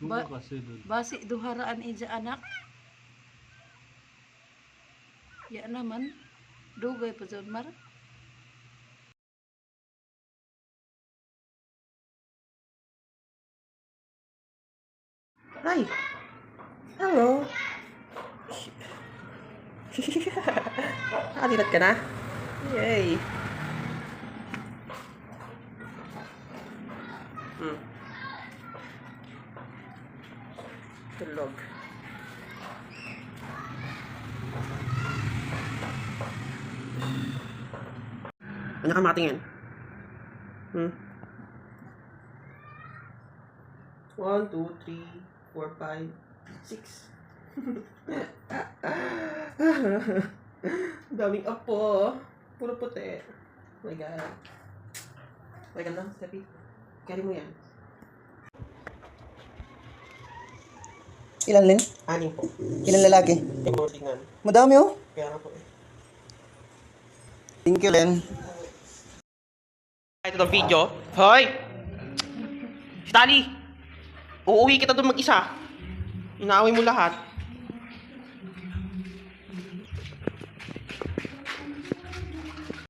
Ba kasi doon. basi duharaan ija anak. Ya naman. Dugay pa jud mar. Hi. Hello. Nakalilat ka na? Yay. Tulog. Ano ka makatingin? 1, 2, 3, 4, 5, 6. Daming apo. Puro puti. Oh my God. Teka lang, Steffi. Carry mo yan. Ilan, Lin? 6 po. Ilan lalaki? Tingnan. Tingnan. Madami oh. Kaya nga po eh. Thank you, Len. Ito ng video. Hoy! Dali! Uuwi kita doon mag-isa. Inaaway mo lahat.